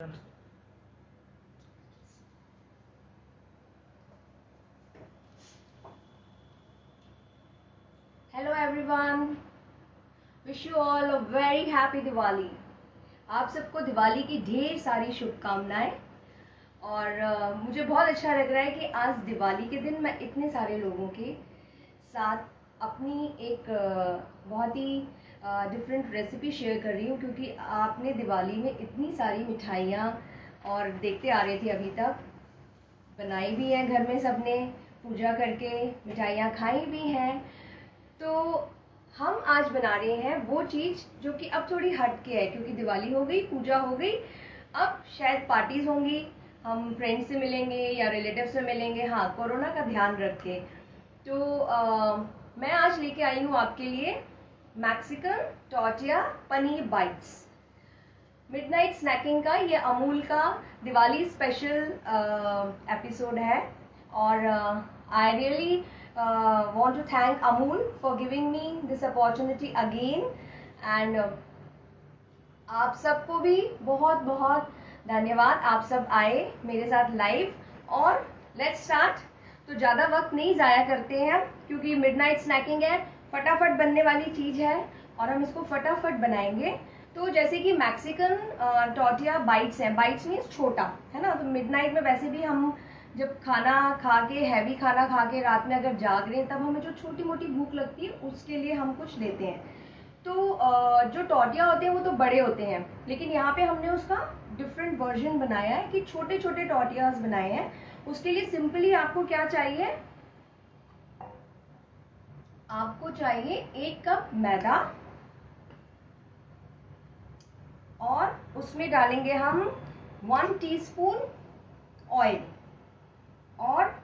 Hello everyone, wish you all a very happy Diwali. आप सबको दिवाली की ढेर सारी शुभकामनाएं। और मुझे बहुत अच्छा लग रहा है कि आज दिवाली के दिन मैं इतने सारे लोगों के साथ अपनी एक बहुत ही डिफरेंट रेसिपी शेयर कर रही हूँ, क्योंकि आपने दिवाली में इतनी सारी मिठाइयाँ और देखते आ रहे थे अभी तक, बनाई भी हैं घर में सबने, पूजा करके मिठाइयाँ खाई भी हैं। तो हम आज बना रहे हैं वो चीज़ जो कि अब थोड़ी हट के है, क्योंकि दिवाली हो गई, पूजा हो गई, अब शायद पार्टीज होंगी, हम फ्रेंड्स से मिलेंगे या रिलेटिव से मिलेंगे, हाँ कोरोना का ध्यान रख के। तो मैं आज लेके आई हूँ आपके लिए Mexican tortilla paneer bites. Midnight snacking का ये अमूल का दिवाली स्पेशल एपिसोड है। और I really want to thank Amul for giving me this opportunity again, and आप सबको भी बहुत बहुत धन्यवाद, आप सब आए मेरे साथ लाइव। और लेट्स स्टार्ट। तो ज़्यादा वक्त नहीं ज़ाया करते हैं, क्योंकि मिडनाइट स्नैकिंग है, फटाफट बनने वाली चीज़ है और हम इसको फटाफट बनाएंगे। तो जैसे कि मैक्सिकन टॉर्टिया बाइट्स हैं, बाइट्स मीन्स छोटा है ना, तो मिडनाइट में वैसे भी हम जब खाना खा के, हैवी खाना खा के रात में अगर जाग रहे हैं, तब हमें जो छोटी मोटी भूख लगती है उसके लिए हम कुछ लेते हैं। तो जो टॉर्टिया होते हैं वो तो बड़े होते हैं, लेकिन यहाँ पे हमने उसका डिफरेंट वर्जन बनाया है कि छोटे छोटे टॉर्टियाज बनाए हैं। उसके लिए सिंपली आपको क्या चाहिए, आपको चाहिए 1 कप मैदा, और उसमें डालेंगे हम 1 टीस्पून ऑयल और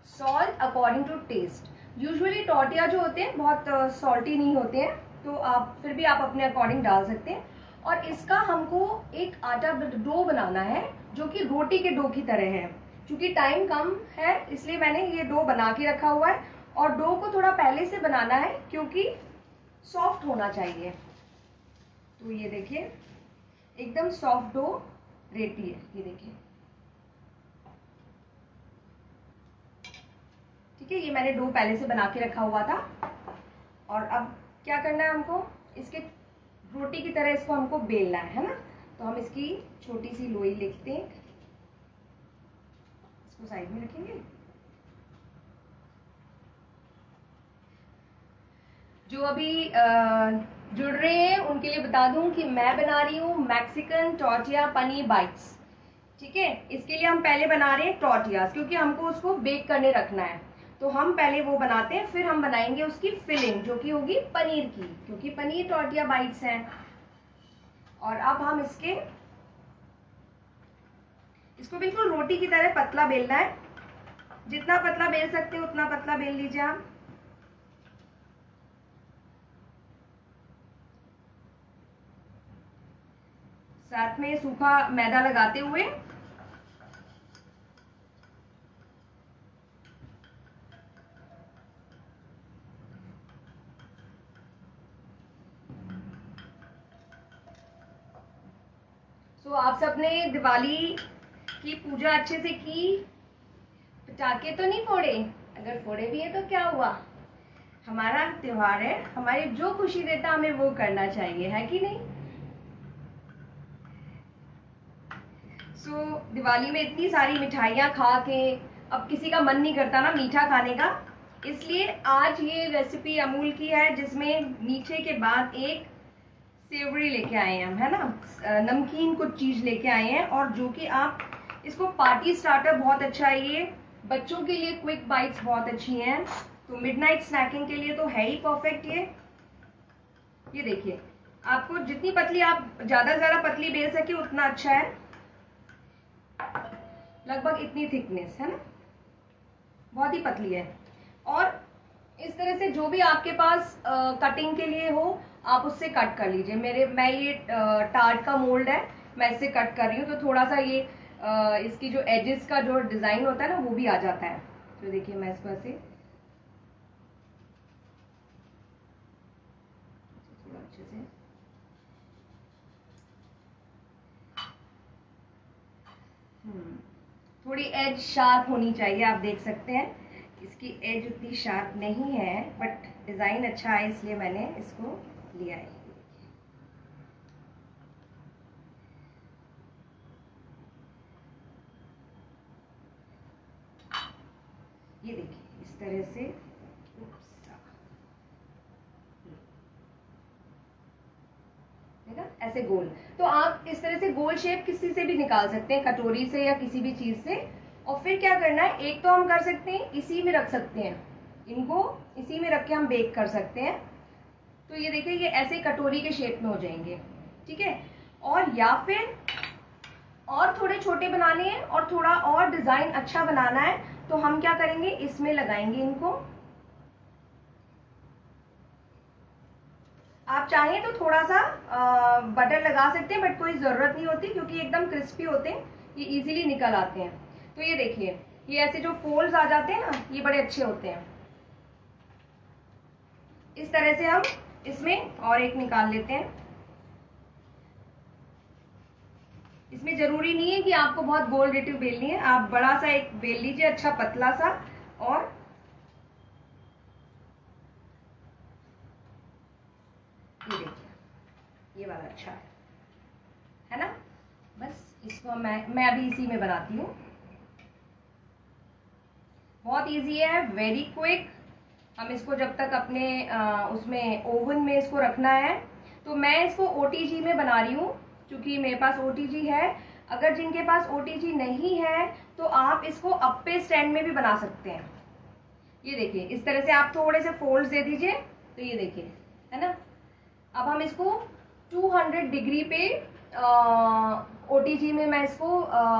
salt according to taste. Usually tortilla जो होते हैं बहुत सॉल्टी नहीं होते हैं, तो आप फिर भी आप अपने अकॉर्डिंग डाल सकते हैं। और इसका हमको एक आटा डो बनाना है जो कि रोटी के डो की तरह है। क्योंकि टाइम कम है इसलिए मैंने ये डो बना के रखा हुआ है, और डो को थोड़ा पहले से बनाना है क्योंकि सॉफ्ट होना चाहिए। तो ये देखिए एकदम सॉफ्ट डो रेडी है, ये देखिए। ठीक है, ये मैंने डो पहले से बना के रखा हुआ था। और अब क्या करना है हमको, इसके रोटी की तरह इसको हमको बेलना है ना। तो हम इसकी छोटी सी लोई लेते हैं, इसको साइड में रखेंगे। जो अभी जुड़ रहे हैं उनके लिए बता दूं कि मैं बना रही हूँ मैक्सिकन टॉर्टिया पनीर बाइट्स। ठीक है, इसके लिए हम पहले बना रहे हैं टॉर्टियाज, क्योंकि हमको उसको बेक करने रखना है। तो हम पहले वो बनाते हैं, फिर हम बनाएंगे उसकी फिलिंग जो कि होगी पनीर की, क्योंकि पनीर टॉर्टिया बाइट्स हैं। और अब हम इसको बिल्कुल रोटी की तरह पतला बेलना है। जितना पतला बेल सकते हो उतना पतला बेल लीजिए आप। साथ में सूखा मैदा लगाते हुए तो आप सबने दिवाली की पूजा अच्छे से की, पटाखे तो नहीं फोड़े? अगर फोड़े भी है तो क्या हुआ, हमारा त्योहार है, हमारी जो खुशी देता हमें वो करना चाहिए, है कि नहीं। दिवाली में इतनी सारी मिठाइयाँ खा के अब किसी का मन नहीं करता ना मीठा खाने का, इसलिए आज ये रेसिपी अमूल की है जिसमें मीठे के बाद एक सेवरी लेके आए हैं हम, है ना, नमकीन कुछ चीज लेके आए हैं। और जो कि आप इसको पार्टी स्टार्टर बहुत अच्छा है, ये बच्चों के लिए क्विक बाइट्स बहुत अच्छी हैं, तो मिडनाइट स्नैकिंग के लिए तो है ही परफेक्ट ये देखिए, आपको जितनी पतली आप ज्यादा से ज्यादा पतली बेल सके उतना अच्छा है। लगभग इतनी थिकनेस है ना, बहुत ही पतली है। और इस तरह से जो भी आपके पास कटिंग के लिए हो आप उससे कट कर लीजिए। मैं ये टार्ट का मोल्ड है, मैं इससे कट कर रही हूँ, तो थोड़ा सा ये इसकी जो एजेस का जो डिजाइन होता है ना वो भी आ जाता है। तो देखिए मैं इसको ऐसे थोड़ा अच्छे से, थोड़ी एज शार्प होनी चाहिए। आप देख सकते हैं इसकी एज उतनी शार्प नहीं है, बट डिज़ाइन अच्छा है इसलिए मैंने इसको लिया है। ये देखिए इस तरह से, देखा ऐसे गोल। तो आप इस तरह से गोल शेप किसी से भी निकाल सकते हैं, कटोरी से या किसी भी चीज से। और फिर क्या करना है, एक तो हम कर सकते हैं इसी में रख सकते हैं, इनको इसी में रख के हम बेक कर सकते हैं। तो ये देखिए ये ऐसे कटोरी के शेप में हो जाएंगे, ठीक है। और या फिर और थोड़े छोटे बनाने हैं और थोड़ा और डिजाइन अच्छा बनाना है, तो हम क्या करेंगे, इसमें लगाएंगे इनको। आप चाहें तो थोड़ा सा बटर लगा सकते हैं, बट कोई जरूरत नहीं होती क्योंकि एकदम क्रिस्पी होते हैं, ये इजीली निकल आते हैं। तो ये देखिए ये ऐसे जो फोल्ड्स आ जाते हैं ना, ये बड़े अच्छे होते हैं। इस तरह से हम इसमें और एक निकाल लेते हैं। इसमें जरूरी नहीं है कि आपको बहुत गोल रेटिव बेलनी है, आप बड़ा सा एक बेल लीजिए, अच्छा पतला सा। और ये देखिए ये वाला अच्छा है ना। बस इसको मैं अभी इसी में बनाती हूँ। बहुत इजी है, वेरी क्विक। हम इसको जब तक अपने उसमें ओवन में इसको रखना है, तो मैं इसको ओटीजी में बना रही हूँ क्योंकि मेरे पास ओटीजी है। अगर जिनके पास ओटीजी नहीं है तो आप इसको अप्पे स्टैंड में भी बना सकते हैं। ये देखिए इस तरह से आप थोड़े से फोल्ड्स दे दीजिए, तो ये देखिए है ना। अब हम इसको 200 डिग्री पे ओटीजी में मैं इसको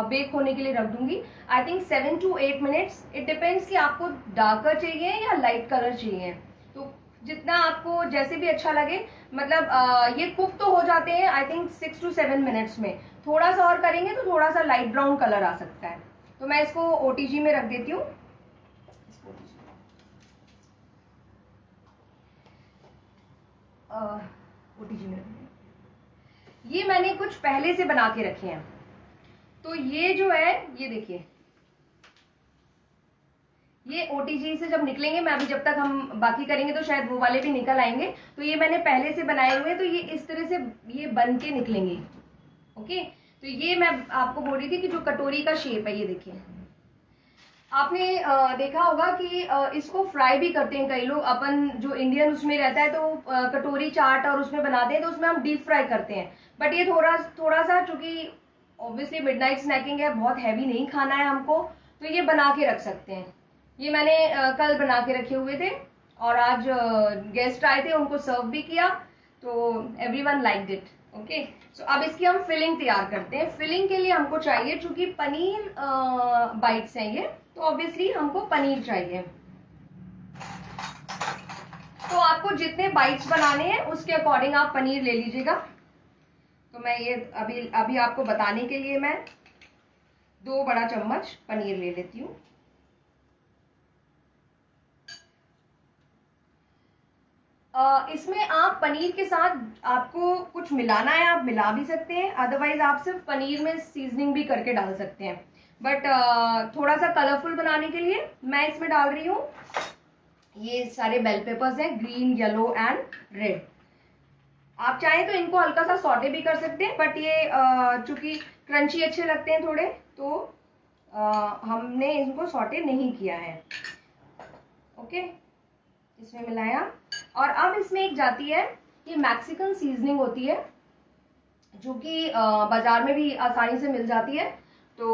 बेक होने के लिए रख दूंगी। I think 7 to 8 minutes. It depends कि आपको डार्कर चाहिए या लाइट कलर चाहिए, तो जितना आपको जैसे भी अच्छा लगे। मतलब ये कुक तो हो जाते हैं आई थिंक 6 to 7 मिनट्स में। थोड़ा सा और करेंगे तो थोड़ा सा लाइट ब्राउन कलर आ सकता है। तो मैं इसको ओटीजी में रख देती हूँ। ओटीजी में ये मैंने कुछ पहले से बना के रखे हैं। तो ये जो है ये देखिए, ये ओटीजी से जब निकलेंगे, मैं अभी जब तक हम बाकी करेंगे तो शायद वो वाले भी निकल आएंगे। तो ये मैंने पहले से बनाए हुए हैं, तो ये इस तरह से ये बन के निकलेंगे। ओके, तो ये मैं आपको बोल रही थी कि जो कटोरी का शेप है, ये देखिए आपने देखा होगा कि इसको फ्राई भी करते हैं कई लोग। अपन जो इंडियन उसमें रहता है तो कटोरी चाट और उसमें बनाते हैं, तो उसमें हम डीप फ्राई करते हैं। बट ये थोड़ा थोड़ा सा, चूंकि ऑब्वियसली मिडनाइट स्नैकिंग है, बहुत हैवी नहीं खाना है हमको, तो ये बना के रख सकते हैं। ये मैंने कल बना के रखे हुए थे और आज गेस्ट आए थे, उनको सर्व भी किया, तो एवरीवन लाइक्ड इट। ओके, सो अब इसकी हम फिलिंग तैयार करते हैं। फिलिंग के लिए हमको चाहिए, चूंकि पनीर बाइट्स हैं ये, तो ऑब्वियसली हमको पनीर चाहिए। तो आपको जितने बाइट्स बनाने हैं उसके अकॉर्डिंग आप पनीर ले लीजिएगा। तो मैं ये अभी अभी आपको बताने के लिए मैं 2 बड़ा चम्मच पनीर ले लेती हूँ। इसमें आप पनीर के साथ आपको कुछ मिलाना है, आप मिला भी सकते हैं, अदरवाइज आप सिर्फ पनीर में सीजनिंग भी करके डाल सकते हैं। बट थोड़ा सा कलरफुल बनाने के लिए मैं इसमें डाल रही हूँ, ये सारे बेल पेपर्स हैं, ग्रीन, येलो एंड रेड। आप चाहें तो इनको हल्का सा सॉटे भी कर सकते हैं, बट ये चूंकि क्रंची अच्छे लगते हैं थोड़े, तो हमने इनको सॉटे नहीं किया है। ओके, इसमें मिलाया। और अब इसमें एक जाती है, ये मैक्सिकन सीजनिंग होती है, जो कि बाजार में भी आसानी से मिल जाती है। तो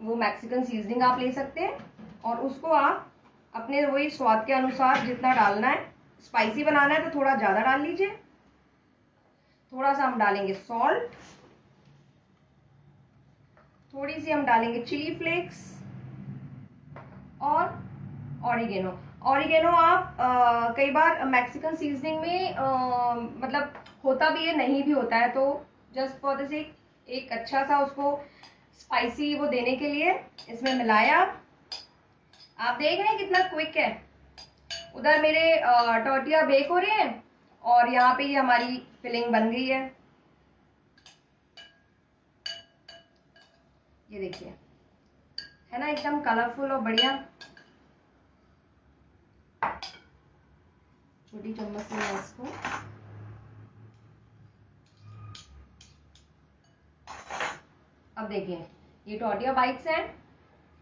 वो मैक्सिकन सीजनिंग आप ले सकते हैं और उसको आप अपने वही स्वाद के अनुसार जितना डालना है। स्पाइसी बनाना है तो थोड़ा ज्यादा डाल लीजिए। थोड़ा सा हम डालेंगे सॉल्ट, थोड़ी सी हम डालेंगे चिली फ्लेक्स और ऑरिगेनो। ऑरिगेनो आप कई बार मैक्सिकन सीजनिंग में मतलब होता भी है, नहीं भी होता है, तो जस्ट फॉर दिस एक अच्छा सा उसको स्पाइसी वो देने के लिए इसमें मिलाया। आप देख रहे हैं कितना क्विक है। उधर मेरे टॉर्टिया बेक हो रहे हैं और यहाँ पे ये हमारी फिलिंग बन गई है। ये देखिए, है ना एकदम कलरफुल और बढ़िया। छोटी चम्मच से मैं इसको अब देखिए, ये टॉर्टिया बाइट्स हैं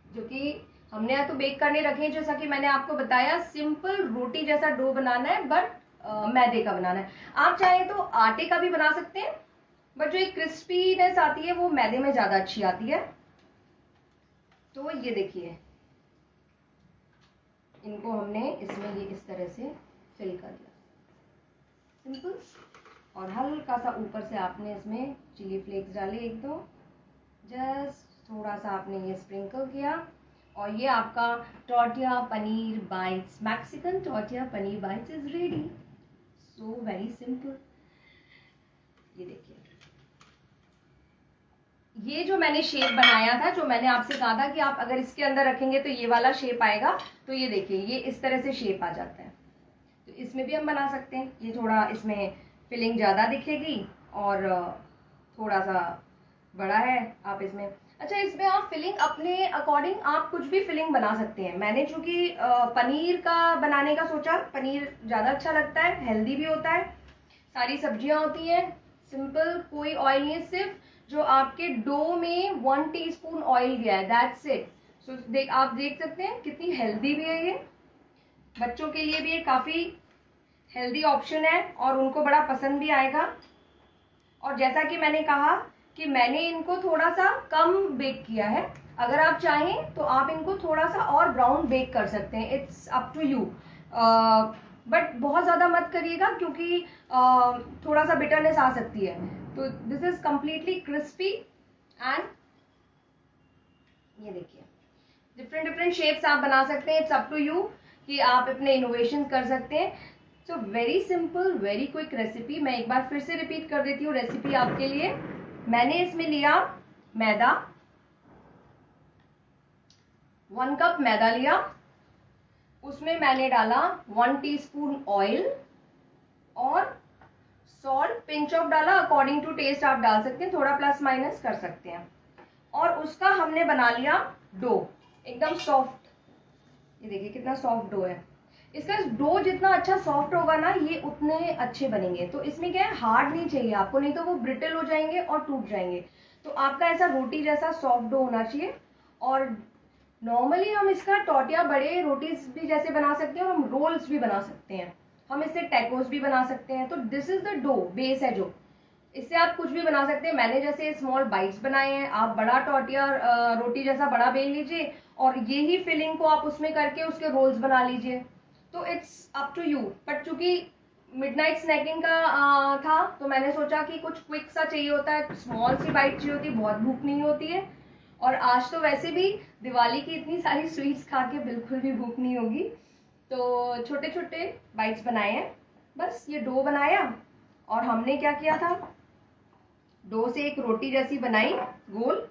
जो कि हमने या तो बेक करने रखे हैं, जैसा कि मैंने आपको बताया सिंपल रोटी जैसा डो बनाना है, बट मैदे का बनाना है। आप चाहें तो आटे का भी बना सकते हैं, बट जो एक क्रिस्पीनेस आती है वो मैदे में ज्यादा अच्छी आती है। तो ये देखिए, इनको हमने इसमें ये इस तरह से फिल कर दिया, सिंपल। और हल्का सा ऊपर से आपने इसमें चिली फ्लेक्स डाले, एक दो, जस्ट थोड़ा सा आपने ये स्प्रिंकल किया, और ये आपका tortilla paneer bytes, Mexican tortilla paneer bytes is ready. So very simple. ये देखिए, ये जो मैंने शेप बनाया था, जो मैंने आपसे कहा था कि आप अगर इसके अंदर रखेंगे तो ये वाला शेप आएगा, तो ये देखिए ये इस तरह से शेप आ जाता है। तो इसमें भी हम बना सकते हैं। ये थोड़ा इसमें फिलिंग ज्यादा दिखेगी और थोड़ा सा बड़ा है, आप इसमें, अच्छा इसमें आप फिलिंग अपने अकॉर्डिंग आप कुछ भी फिलिंग बना सकते हैं। मैंने चूंकि पनीर का बनाने का सोचा, पनीर ज्यादा अच्छा लगता है, हेल्दी भी होता है, सारी सब्जियां होती हैं, सिंपल, कोई ऑयल नहीं है, सिर्फ जो आपके डो में 1 टीस्पून ऑयल गया है, दैट्स इट। सो आप देख सकते हैं कितनी हेल्दी भी है ये, बच्चों के लिए भी ये काफी हेल्दी ऑप्शन है और उनको बड़ा पसंद भी आएगा। और जैसा कि मैंने कहा कि मैंने इनको थोड़ा सा कम बेक किया है, अगर आप चाहें तो आप इनको थोड़ा सा और ब्राउन बेक कर सकते हैं, it's up to you, but बहुत ज्यादा मत करिएगा क्योंकि थोड़ा सा बिटरनेस आ सकती है। तो this is completely crispy and ये देखिए, डिफरेंट डिफरेंट शेप्स आप बना सकते हैं, इट्स अप टू यू कि आप अपने इनोवेशन कर सकते हैं। So very simple, very quick recipe. मैं एक बार फिर से रिपीट कर देती हूँ रेसिपी आपके लिए। मैंने इसमें लिया मैदा, 1 कप मैदा लिया, उसमें मैंने डाला 1 टीस्पून ऑयल और सॉल्ट, पिंच ऑफ डाला, अकॉर्डिंग टू टेस्ट आप डाल सकते हैं, थोड़ा प्लस माइनस कर सकते हैं। और उसका हमने बना लिया डो, एकदम सॉफ्ट। ये देखिए कितना सॉफ्ट डो है। इसका डो जितना अच्छा सॉफ्ट होगा ना, ये उतने अच्छे बनेंगे। तो इसमें क्या है, हार्ड नहीं चाहिए आपको, नहीं तो वो ब्रिटल हो जाएंगे और टूट जाएंगे। तो आपका ऐसा रोटी जैसा सॉफ्ट डो होना चाहिए। और नॉर्मली हम इसका टॉर्टिया बड़े रोटीज भी जैसे बना सकते हैं और हम रोल्स भी बना सकते हैं, हम इससे टैकोस भी बना सकते हैं। तो this is the dough, base है जो, इससे आप कुछ भी बना सकते हैं। मैंने जैसे स्मॉल बाइट्स बनाए हैं, आप बड़ा टॉर्टिया रोटी जैसा बड़ा बेल लीजिए और यही फिलिंग को आप उसमें करके उसके रोल्स बना लीजिए। तो it's up to you. But चूंकि मिडनाइट स्नैकिंग का था, तो मैंने सोचा कि कुछ क्विक सा चाहिए होता है, स्मॉल सी बाइट चाहिए होती है, बहुत भूख नहीं होती है। और आज तो वैसे भी दिवाली की इतनी सारी स्वीट्स खा के बिल्कुल भी भूख नहीं होगी, तो छोटे छोटे बाइट्स बनाए हैं। बस ये डो बनाया और हमने क्या किया था, डो से एक रोटी जैसी बनाई गोल,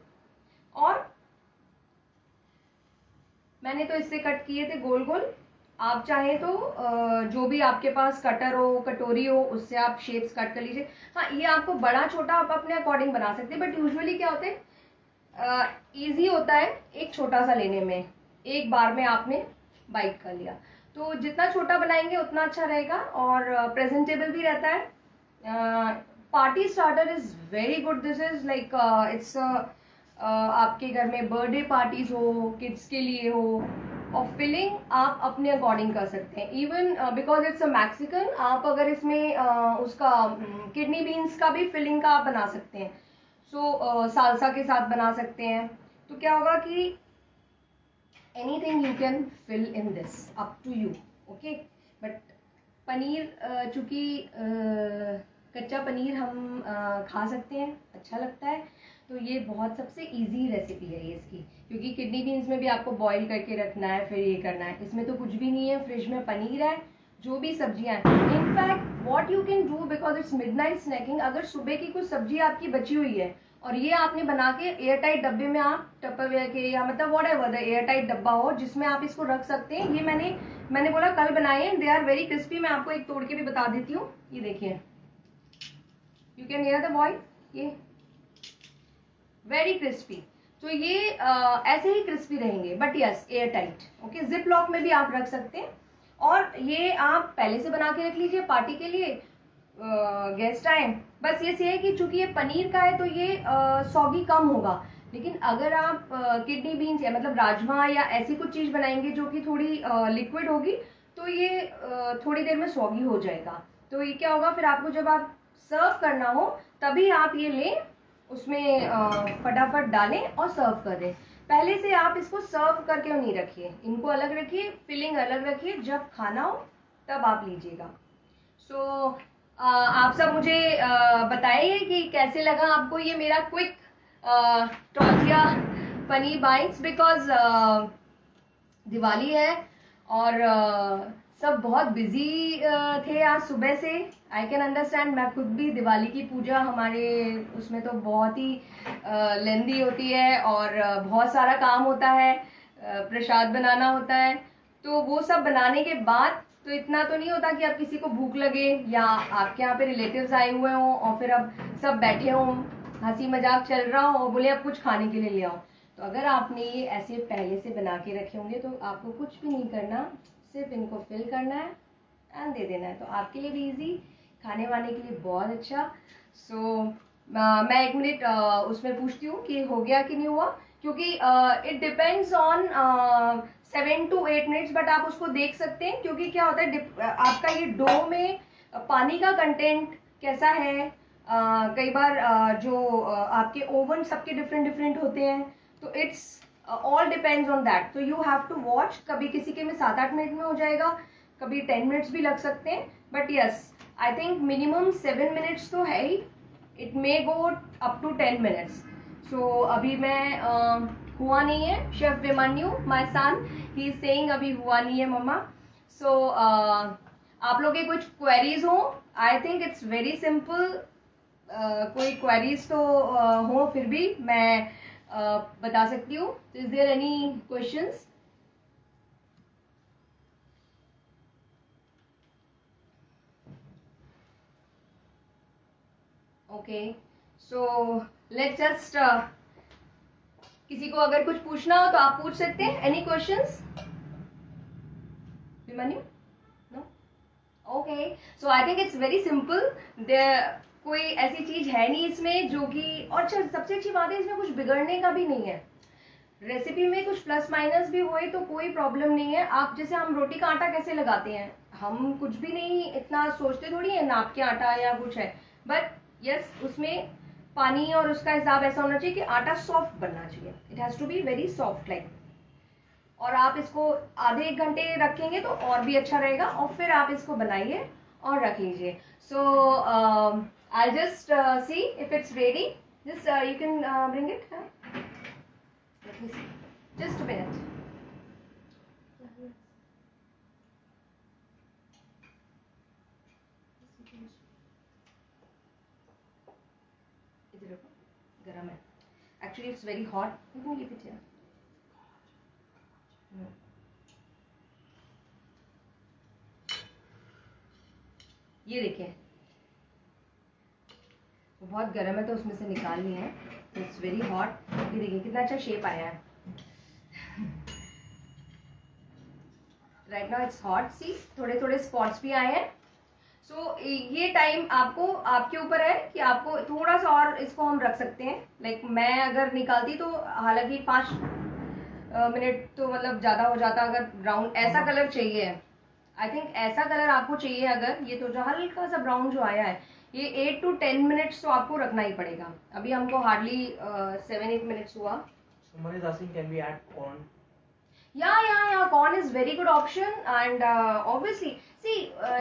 और मैंने तो इससे कट किए थे गोल गोल। आप चाहें तो जो भी आपके पास कटर हो, कटोरी हो, उससे आप शेप्स कट कर लीजिए। हाँ, ये आपको बड़ा छोटा आप अपने अकॉर्डिंग बना सकते हैं, बट यूजुअली क्या होता है, इजी होता है एक छोटा सा लेने में, एक बार में आपने बाइट कर लिया। तो जितना छोटा बनाएंगे उतना अच्छा रहेगा और प्रेजेंटेबल भी रहता है। Party starter is very good. This is like it's आपके घर में बर्थडे पार्टीज हो, किड्स के लिए हो, और फिलिंग आप अपने अकॉर्डिंग कर सकते हैं। Even because it's a Mexican, आप अगर इसमें उसका किडनी बीन्स का भी फिलिंग का आप बना सकते हैं। सो सालसा के साथ बना सकते हैं। तो क्या होगा कि anything you can fill in this, up to you, okay. But paneer चूंकि कच्चा पनीर हम खा सकते हैं, अच्छा लगता है, तो ये बहुत सबसे इजी रेसिपी है ये इसकी, क्योंकि किडनी बीन्स में भी आपको बॉईल करके रखना है, फिर ये करना है। इसमें तो कुछ भी नहीं है, फ्रिज में पनीर है, जो भी सब्जियां हैं। In fact what you can do, because it's midnight snacking, अगर सुबह की कुछ सब्जी आपकी बची हुई है और ये आपने बना के एयर टाइट डब्बे में, आप टप्परवेयर के या मतलब what ever the air tight डब्बा हो जिसमें आप इसको रख सकते हैं। ये मैंने बोला कल बनाए हैं, दे आर वेरी क्रिस्पी। मैं आपको एक तोड़ के भी बता देती हूँ, ये देखिए, you can hear the voice, ये वेरी क्रिस्पी। तो ये ऐसे ही क्रिस्पी रहेंगे, but yes air tight. Okay, zip lock में भी आप रख सकते हैं। और ये आप पहले से बना के रख लीजिए पार्टी के लिए, गेस्ट आए। बस ये है कि चूंकि ये पनीर का है तो ये सॉगी कम होगा, लेकिन अगर आप किडनी बीन्स या मतलब राजमा या ऐसी कुछ चीज बनाएंगे जो कि थोड़ी लिक्विड होगी, तो ये थोड़ी देर में सॉगी हो जाएगा। तो ये क्या होगा, फिर आपको जब आप सर्व करना हो तभी आप ये लें, उसमें फटाफट डालें और सर्व कर दें। पहले से आप इसको सर्व करके नहीं रखिए, इनको अलग रखिए, फिलिंग अलग रखिए, जब खाना हो तब आप लीजिएगा। सो आप सब मुझे बताइए कि कैसे लगा आपको ये मेरा क्विक टॉजिया पनीर बाइट्स। बिकॉज दिवाली है और सब बहुत बिजी थे आज सुबह से। आई कैन अंडरस्टैंड, मैं खुद भी, दिवाली की पूजा हमारे उसमें तो बहुत ही लेंदी होती है और बहुत सारा काम होता है, प्रसाद बनाना होता है। तो वो सब बनाने के बाद तो इतना तो नहीं होता कि अब किसी को भूख लगे या आपके यहाँ पे रिलेटिव्स आए हुए हों और फिर अब सब बैठे हों, हंसी मजाक चल रहा हो और बोले अब कुछ खाने के लिए ले आओ। तो अगर आपने ये ऐसे पहले से बना के रखे होंगे तो आपको कुछ भी नहीं करना, सिर्फ इनको फिल करना है एंड दे देना है। तो आपके लिए भी इजी, खाने वाने के लिए बहुत अच्छा। सो मैं 1 मिनट उसमें पूछती हूँ कि हो गया कि नहीं हुआ, क्योंकि it depends on 7 to 8 minutes, but आप उसको देख सकते हैं क्योंकि क्या होता है आपका ये डो में पानी का कंटेंट कैसा है। कई बार जो आपके ओवन सबके डिफरेंट डिफरेंट होते हैं, तो it's all depends on that. तो यू हैव टू वॉच, कभी किसी के में 7-8 मिनट में हो जाएगा, कभी 10 मिनट्स भी लग सकते हैं, but yes I think minimum 7 minutes तो है ही, it may go up to 10 minutes. So अभी मैं हुआ नहीं है, chef Vimanyu my son he is saying अभी हुआ नहीं है मम्मा। सो आप लोग के कुछ क्वेरीज हो, I think it's very simple. कोई क्वेरीज तो हो फिर भी मैं बता सकती हूँ। Is there any questions? Okay, so let's just किसी को अगर कुछ पूछना हो तो आप पूछ सकते हैं। Any questions Vimanyu? No? Okay, so I think it's very simple. कोई ऐसी चीज है नहीं इसमें जो कि, और सबसे अच्छी बात है इसमें कुछ बिगड़ने का भी नहीं है। रेसिपी में कुछ प्लस माइनस भी हुए तो कोई प्रॉब्लम नहीं है। आप जैसे हम रोटी का आटा कैसे लगाते हैं, हम कुछ भी नहीं इतना सोचते थोड़ी है नाप के आटा या कुछ है, बट यस उसमें पानी और उसका हिसाब ऐसा होना चाहिए कि आटा सॉफ्ट बनना चाहिए, it has to be very soft like. और आप इसको आधे 1 घंटे रखेंगे तो और भी अच्छा रहेगा, और फिर आप इसको बनाइए और रख लीजिए। So I just see if it's ready, just you can bring it. Let me see. Just a minute. इधर रखो, गरम है। Actually, it's very hot. You can leave it here. No. ये देखिए, बहुत गर्म है तो उसमें से निकाल लिया है। It's very hot. ये देखिए कितना अच्छा शेप आया है। राइट नाउ इट्स हॉट, सी थोड़े थोड़े स्पॉट्स भी आए हैं। सो ये टाइम आपको, आपके ऊपर है कि आपको थोड़ा सा और इसको हम रख सकते हैं। लाइक मैं अगर निकालती तो हालांकि 5 मिनट तो मतलब ज्यादा हो जाता। अगर ब्राउन ऐसा कलर चाहिए, आई थिंक ऐसा कलर आपको चाहिए, अगर ये तो जो हल्का सा ब्राउन जो आया है, ये 8 to 10 मिनट्स तो आपको रखना ही पड़ेगा। अभी हमको हार्डली 7-8 मिनट्स हुआ। Someone is asking, can we add corn? या corn is very good option. And obviously see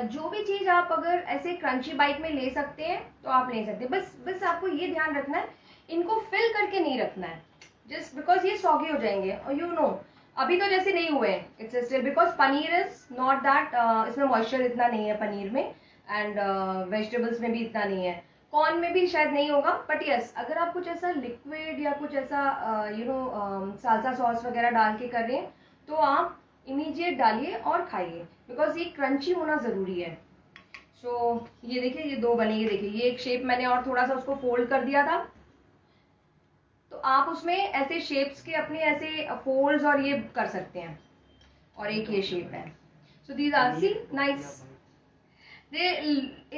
जो भी चीज आप अगर ऐसे क्रंची बाइट में ले सकते हैं तो आप ले सकते हैं। बस आपको ये ध्यान रखना है, इनको फिल करके नहीं रखना है, जस्ट बिकॉज ये सॉगी हो जाएंगे। और यू नो अभी तो जैसे नहीं हुए, it's still because paneer is not that, इसमें मॉइस्चर इतना नहीं है पनीर में, एंड वेजिटेबल्स में भी इतना नहीं है, कॉर्न में भी शायद नहीं होगा। बट यस अगर आप कुछ ऐसा लिक्विड या कुछ ऐसा यू नो साल्सा सॉस वगैरह डाल के कर रहे हैं तो आप इमीडिएट डालिए और खाइए, बिकॉज ये क्रंची होना जरूरी है। सो ये देखिए ये 2 बने, ये देखिए ये एक शेप मैंने और थोड़ा सा उसको फोल्ड कर दिया था। तो आप उसमें ऐसे शेप्स के अपने ऐसे फोल्ड्स और ये कर सकते हैं, और एक ये शेप है. So these are see nice. They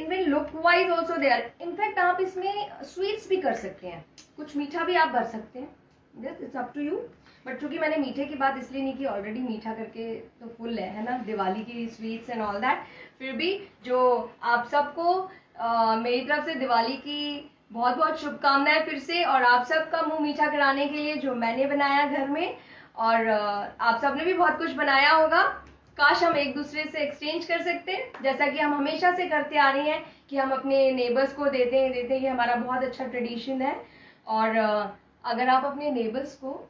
even look wise also they are. In fact आप इसमें स्वीट्स भी कर सकते हैं, कुछ मीठा भी आप भर सकते हैं. It's up to you. But चूंकि मैंने मीठे की बात इसलिए नहीं की, ऑलरेडी मीठा करके तो फुल है ना, दिवाली की स्वीट्स एंड ऑल दैट. फिर भी जो आप सबको मेरी तरफ से दिवाली की बहुत बहुत शुभकामनाएं फिर से, और आप सबका मुंह मीठा कराने के लिए जो मैंने बनाया घर में, और आप सबने भी बहुत कुछ बनाया होगा. काश हम एक दूसरे से एक्सचेंज कर सकते हैं, जैसा कि हम हमेशा से करते आ रहे हैं कि हम अपने नेबर्स को देते हैं. ये हमारा बहुत अच्छा ट्रेडिशन है. और अगर आप अपने नेबर्स को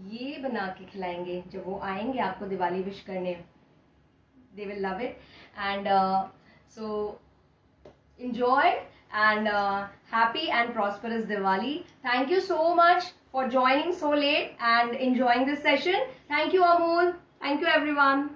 ये बना के खिलाएंगे जब वो आएंगे आपको दिवाली विश करने, they will love it. And so enjoy, and happy and prosperous Diwali. Thank you so much for joining so late and enjoying this session. Thank you, Amol. Thank you, everyone.